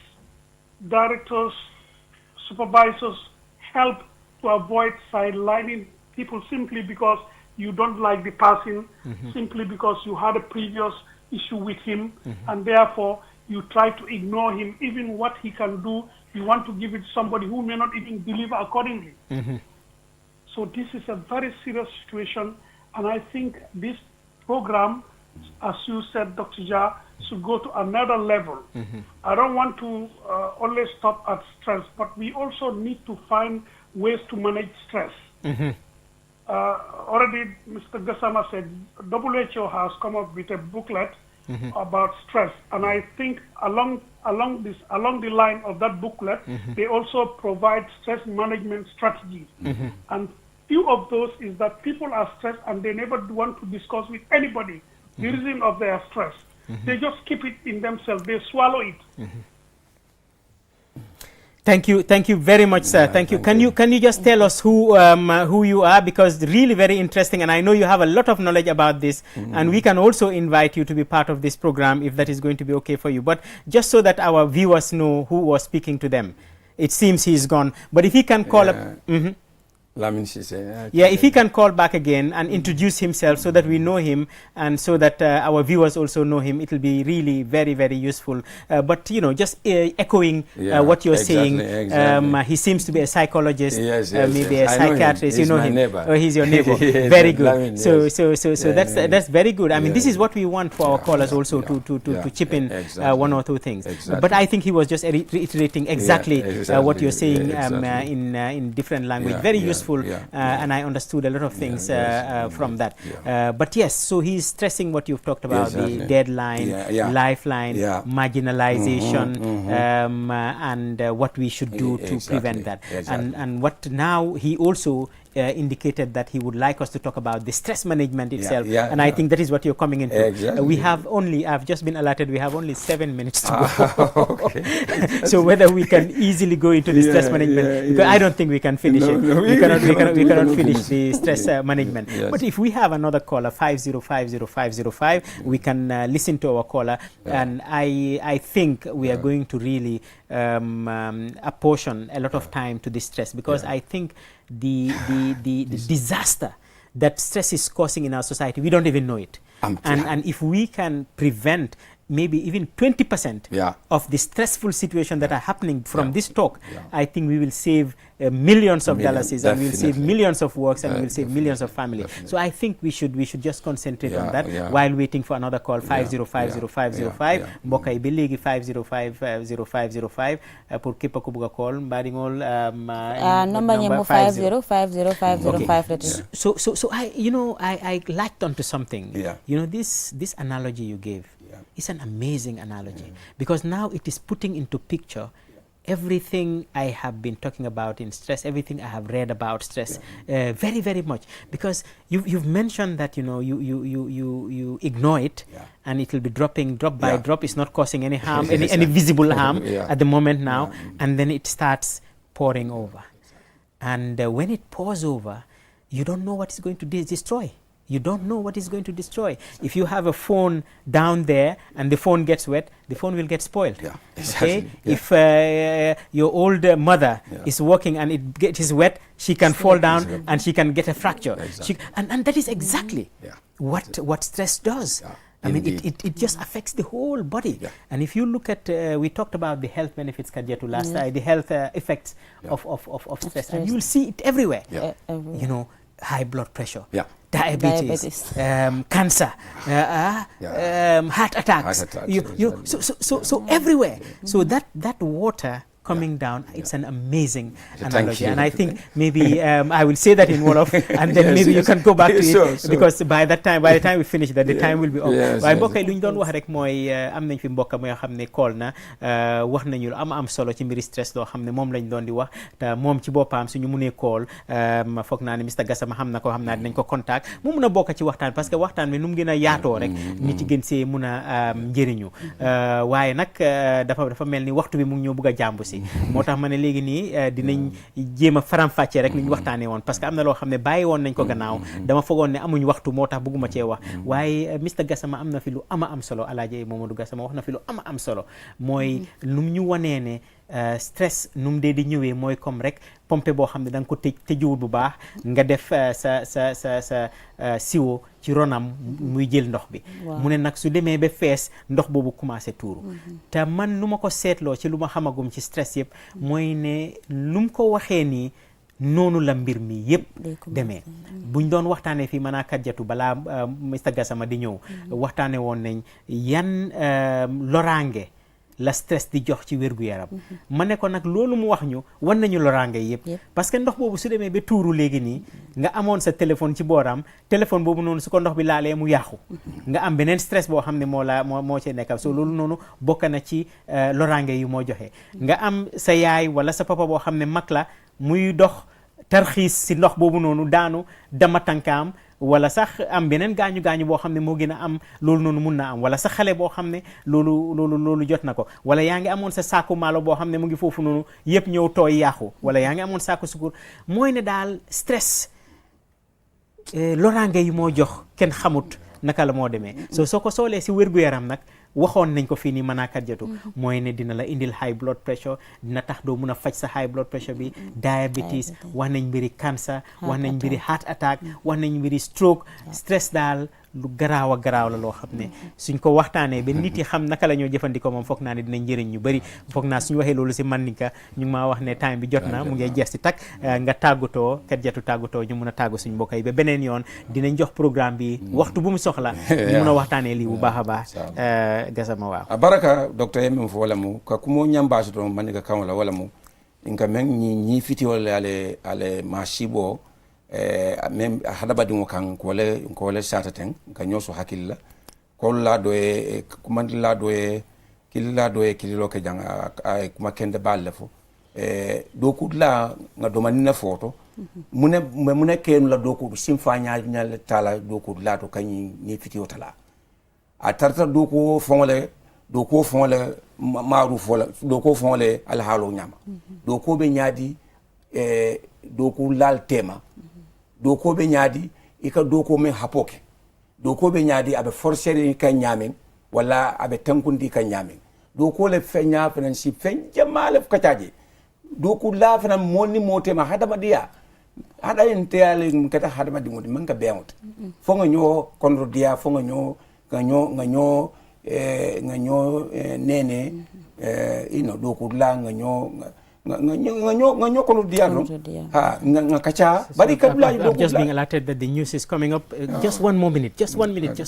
directors, supervisors help to avoid sidelining people simply because you don't like the person, simply because you had a previous issue with him, and therefore you try to ignore him, even what he can do, you want to give it to somebody who may not even deliver accordingly. So this is a very serious situation, and I think this program, as you said, Dr. Jha, should go to another level. I don't want to only stop at stress, but we also need to find ways to manage stress. Already, Mr. Gassama said, WHO has come up with a booklet about stress, and I think along the line of that booklet, they also provide stress management strategies. And few of those is that people are stressed and they never want to discuss with anybody the reason of their stress. They just keep it in themselves. They swallow it. Thank you very much, sir. Thank you. Can you just tell us who you are, because really very interesting, and I know you have a lot of knowledge about this, and we can also invite you to be part of this program if that is going to be okay for you. But just so that our viewers know who was speaking to them, it seems he's gone. But if he can call up. Yeah, if he can call back again and introduce himself so that we know him, and so that our viewers also know him, it will be really very, very useful. But, you know, just echoing what you're saying, he seems to be a psychologist, maybe a psychiatrist. You know him. Oh, he's your neighbor. Very good. So that's very good. I mean, this is what we want for our callers also, to chip in one or two things. But I think he was just reiterating exactly what you're saying in different language. Very useful. And I understood a lot of things from that. But yes, so he's stressing what you've talked about, the deadline, lifeline, marginalization, and what we should do to prevent that. And what now he also indicated that he would like us to talk about the stress management itself, and I think that is what you're coming into. We have only, I've just been alerted, we have only 7 minutes to go. So whether we can easily go into the stress management, because I don't think we can finish it. We cannot finish the stress management. But if we have another caller, 5050505, we can listen to our caller, and I think we are going to really apportion a lot of time to this stress, because I think the disaster that stress is causing in our society, we don't even know it. And if we can prevent maybe even 20% of the stressful situation that are happening from this talk, I think we will save millions of dollars, and we will save millions of works, and we will save millions of families. So I think we should just concentrate on that while waiting for another call. 5050505 mbokay ba léegi 5050505 pour képp ku bëgg a call mbaadi ngol number ñemo 5050505. So I latched onto something. You know, this analogy you gave, it's an amazing analogy, because now it is putting into picture everything I have been talking about in stress, everything I have read about stress, very, very much. Because you've mentioned that, you know, you ignore it, and it will be dropping drop by drop. It's not causing any harm, any visible harm at the moment now, and then it starts pouring over. And when it pours over, you don't know what it's going to destroy. You don't know what is going to destroy. If you have a phone down there and the phone gets wet, the phone will get spoiled. Okay? If your old mother is walking and it is wet, she can fall down and she can get a fracture. And that is exactly what stress does. I mean, it just affects the whole body. And if you look at, we talked about the health benefits, Kadiatu, last time, the health effects of stress, and you will see it everywhere. You know, high blood pressure. Diabetes, cancer, heart attacks. So everywhere. So that water coming down, it's an amazing analogy. And I think maybe I will say that in Wolof, and then maybe you can go back to it, because by the time we finish that, the time will be up. waaye mbokk yi lu ñu doon wax rek mooy am nañ fi mbokk mooy xam ne call na wax nañu lu am solo ci mbiri stress loo xam ne moom lañ doon di wax, te moom ci boppam suñu mënee call foog naa ne Mr Gassama xam na ko, xam naa dinañ ko contact mu mun a bokk ci waxtaan, parce que waxtaan bi nu mu gën a yaatoo rek nit yi gën see mun a njëriñu. waaye nag dafa mel ni waxtu bi mu ngi ñëw bëgg a jàmbu si, moo tax ma ne léegi nii dinañ jéem a faram-fàccee rek li ñu waxtaanee woon, parce que am na loo xam ne bàyyi woon nañ ko gannaaw, dama fogoon ne amuñ waxtu moo tax bëgguma cee wax. waaye Mr Gassama am na fi lu am solo, Alaaji Mamadou Gassama wax na fi lu am solo, mooy nu ñu wanee ne stress nu mu dee di ñëwee mooy comme rek pompe boo xam ne da nga ko tëjuwul bu baax, nga def sa siwo ci ronam muy jël ndox bi. mu ne nag su demee ba fees, ndox boobu commencé tuuru. te man nu ma ko seetloo ci lu ma xamagum ci stress yëpp mooy ne lu mu ko waxee nii noonu la mbir mi yëpp demee. buñ doon waxtaanee fii mën a Kadiatu balaa Mr Gassama di ñëw, waxtaane woon nañ yan loraange la stress di jox ci wérgu yaram. ma ne ko nag loolu mu wax ñu wan nañu loraange yëpp, parce que ndox boobu su demee ba tuuru léegi nii, nga amoon sa téléphone ci booram, téléphone boobu noonu su ko ndox bi laalee mu yàqu, nga am beneen stress boo xam ne moo ci nekkal. so loolu noonu bokk na ci loraange yu moo joxe. nga am sa yaay wala sa papa boo xam ne mag la, muy dox tarxiis si ndox boobu noonu, daanu dama tànkaam, wala sax am beneen gaañu boo xam ne moo gën a am loolu noonu mun na am wala sax xale boo xam ne loolu jot na ko wala yaa ngi amoon sa saaku maalo boo xam ne mu ngi foofu noonu yëpp ñëw tooy yaaxu wala yaa ngi amoon saaku sukur mooy ne daal stress loraange yi moo jox kenn xamut naka la moo demee soo ko soolee si wér-gu-yaram nag waxoon nañ ko fii nii mën a Kadiatou mooy ne dina la indil high blood pressure dina tax doo mun a faj sa high blood pressure bi diabetes wax nañ mbiri cancer wax nañ mbiri heart attack wax nañ mbiri stroke stress daal lu garaaw a garaaw la loo xam ne suñ ko waxtaanee ba nit yi xam naka la ñoo jëfandikoo moom foog naa ne dinañ njëriñ ñu bëri foog naa suñu waxee loolu si Mandinka ñu ngi maa wax ne time bi jot na mu ngi jeex si tak nga tàggatoo Kadiatou tàggatoo ñu mun a tàggu suñ mbokk yi ba beneen yoon dinañ jox programme bi waxtu bu mu soxla ñu mun a waxtaanee lii bu baax a baax Gassama waaw baraka docteur yemem fo wala mu ka kumo ñambaso to Mandinka kan wala mu inka men ñi fiti wala ale mashibo même hadabadiŋo kaŋ ko wale sata teŋ ka ñoso hakkilla kolu la do ye kumandi la do ye kililo ke jaŋ a kuma kende baal le fo dokudu la ŋa domanina foto mune kenu la dokudu simfa ñaale tala dokudu la to kañi ñi fitiyo tala a tarta dokuwo foŋo le maaru fo la dokuwo foŋo le alhaalo ñama dokuwo be ñaadi doku laal tema doko be ñaadi ika doko men hapoke doko be ñaadi abe forcere kan ñamen wala abe tankundi kan ñamen doko le feña fenan si fen jamale kataje doko la fenan moni motema hadama dia hada ente ale kata hadama di modi man ka beamot fo nga ñoo konro dia fo nga ñoo nene ino doko la nga ñoo kono diano ha nga kacha bari kabla I'm just being alerted that the news is coming up just one minute just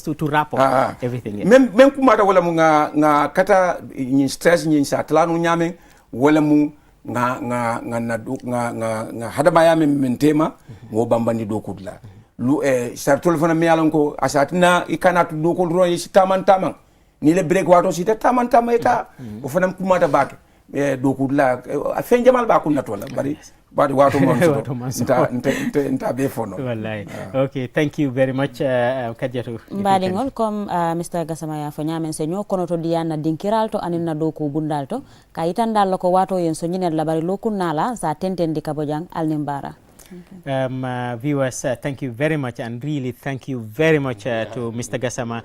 to wrap up everything même kumata wala mu nga kata ni stress ni sa tlanu nyame wala mu nga hadama ya men tema ngo bambandi do kudla lu sartol fana mi yalon ko asatina ikanatu do ko ron yi taman ni le break wato sita taman eta o fana kumata bake doku la fen jamal ba kunna tola bari wato nta be fono wallahi okay thank you very much Kadiatou mbaɗigol comme Mr Gassama ya fo ñamen se ño kono to diyanna dinkiral to aninna doku bundal to ka yitandal ko wato yen so ñinel la bari lokunnala sa tentendi kabo jang alnimbara viewers, thank you very much, and really thank you very much to Mr. Gassama.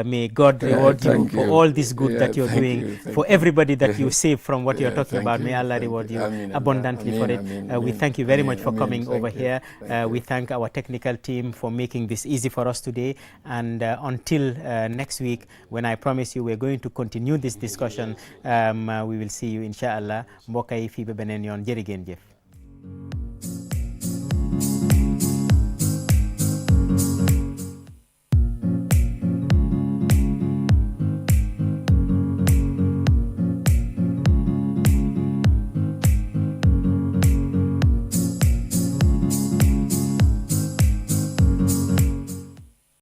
May God reward you for all this good that you're doing, for everybody that you save from what you're talking about. May Allah reward you abundantly for it. We thank you very much for coming over here. We thank our technical team for making this easy for us today. And until next week, when I promise you we're going to continue this discussion, we will see you, inshallah. Mbokk yi fii ba beneen yoon jërë ngeen jëf.